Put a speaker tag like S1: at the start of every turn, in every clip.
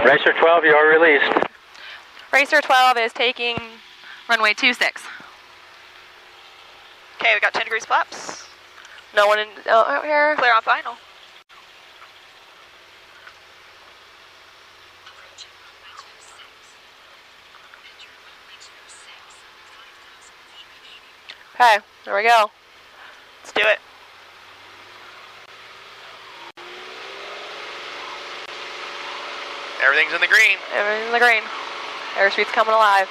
S1: Racer 12, you are released.
S2: Racer 12 is taking runway 26.
S3: Okay, we got 10 degrees flaps.
S2: No one out here.
S3: Clear on final.
S2: Okay, there we go.
S3: Let's do it.
S4: Everything's in the green.
S2: Everything's in the green. Airspeed's coming alive.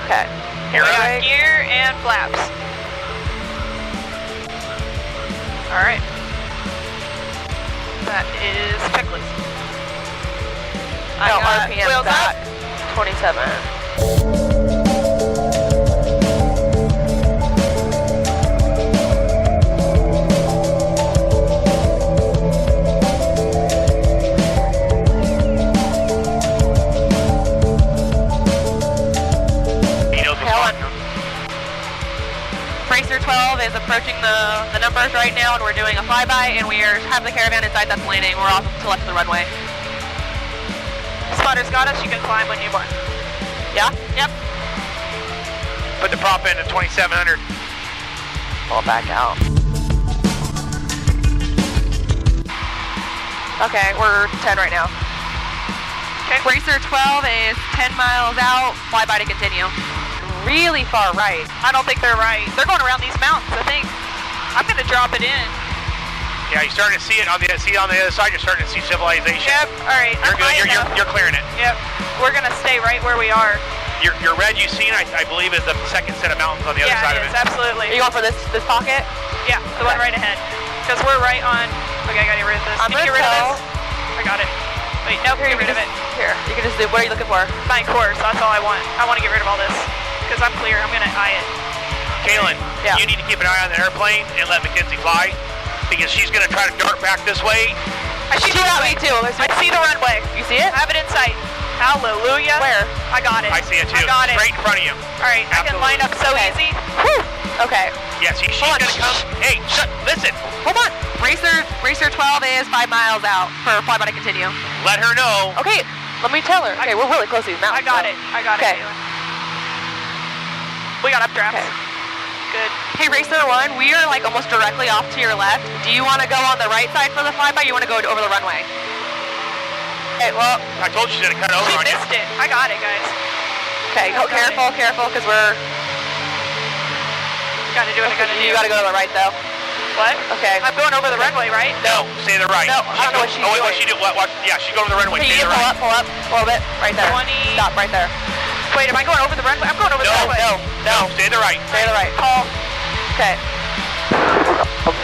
S2: Okay.
S3: Here we got gear and flaps. Alright. That is checklist.
S2: No,
S3: I got
S2: RPM
S3: wheels
S2: back.
S3: up.
S2: 27. Racer 12 is approaching the numbers right now, and we're doing a flyby, and we have the caravan inside that's landing. We're off to left of the runway.
S3: Spotter's got us. You can climb when you want.
S2: Yeah?
S3: Yep.
S4: Put the prop in at 2700.
S2: Pull it back out. Okay, we're 10 right now.
S3: Okay.
S2: Racer 12 is 10 miles out, flyby to continue. Really far right.
S3: I don't think they're right. They're going around these mountains, I think. I'm going to drop it in.
S4: Yeah, you're starting to see it on the other side. You're starting to see civilization.
S3: Yep. All right.
S4: You're good. You're clearing it.
S3: Yep. We're going to stay right where we are.
S4: Your red you've seen, I believe, is the second set of mountains on the other side of it.
S3: Yeah, absolutely.
S2: Are you going for this pocket?
S3: Yeah, the one right ahead. Because we're right on. Okay, I got to get rid of this.
S2: I'm
S3: Can you get rid of this? I got it. Wait, nope.
S2: Here,
S3: Get rid of it.
S2: Here, you can just do. What are you looking for?
S3: My course. That's all I want. I want to get rid of all this. Because I'm clear, I'm going to eye it.
S4: Kaylin,
S2: yeah.
S4: You need to keep an eye on the airplane and let Mackenzie fly, because she's going to try to dart back this way.
S3: I see the runway.
S2: Me too.
S3: I see the runway.
S2: You see it?
S3: I have it in sight. Hallelujah.
S2: Where?
S3: I got it.
S4: I see it too.
S3: I got it.
S4: Right in front of you.
S3: All right, I can line up so easy.
S2: Whew. Okay.
S4: Yeah, she's going to come. Hey, listen.
S2: Hold on. Racer 12 is 5 miles out for flyby to continue.
S4: Let her know.
S2: Okay, let me tell her. Okay, we're really close to these mountains.
S3: I got it. I got
S2: it.
S3: We got updrafts.
S2: Okay.
S3: Good.
S2: Hey, Racer 1, we are like almost directly off to your left. Do you want to go on the right side for the flyby, or you want to go over the runway? Okay, well...
S4: I told you to cut over on you.
S3: She missed it. I got it, guys.
S2: Okay, go careful, because we're...
S3: Gotta do what I gotta do.
S2: You gotta go to the right, though.
S3: What?
S2: Okay.
S3: I'm going over the runway, right?
S4: No, stay to the right.
S2: No, I don't know what she's doing.
S4: What's she do? What? Yeah, she's going over the runway.
S2: Okay,
S4: Stay to the right.
S2: pull up a little bit. Right there.
S3: 20.
S2: Stop, right there.
S3: Wait, am I going over the runway? I'm going over the runway.
S4: No, stay to the right.
S2: Stay to the right. Paul. Okay.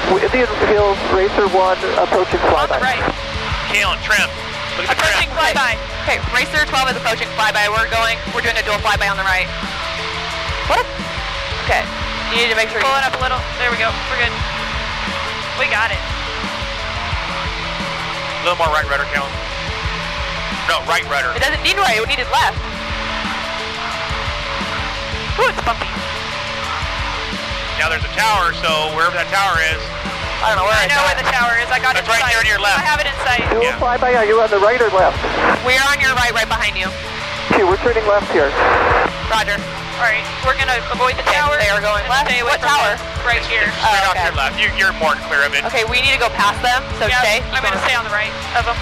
S5: Indian Hills, Racer 1, approaching flyby.
S3: On the right.
S4: Kaylin, trim. Look at the
S3: Approaching
S4: trim.
S3: flyby.
S2: Okay, Racer 12 is approaching flyby. We're doing a dual flyby on the right. What? Okay. You need to make sure
S3: Pull it up a little. There we go. We're good. We got it.
S4: A little more right rudder, Kaylin. No, right rudder.
S2: It doesn't need right, it needed left.
S3: Ooh, it's bumpy.
S4: Now there's a tower, so wherever that tower is.
S2: I don't know where
S3: I know where the tower is. I got it
S4: It's
S3: in
S4: right
S3: sight.
S4: there to your left.
S3: I have it in sight.
S5: Dual flyby, are you on the right or left?
S2: We're on your right behind you.
S5: Okay, we're turning left here.
S2: Roger.
S3: All right, we're going to avoid the tower.
S2: They are going left.
S3: Stay away
S2: What
S3: from
S2: tower?
S3: Right here.
S4: Straight off
S2: okay.
S4: your left. You're more than clear of it.
S2: Okay, we need to go past them, so
S3: Yeah,
S2: stay.
S3: I'm going to stay on the right of them.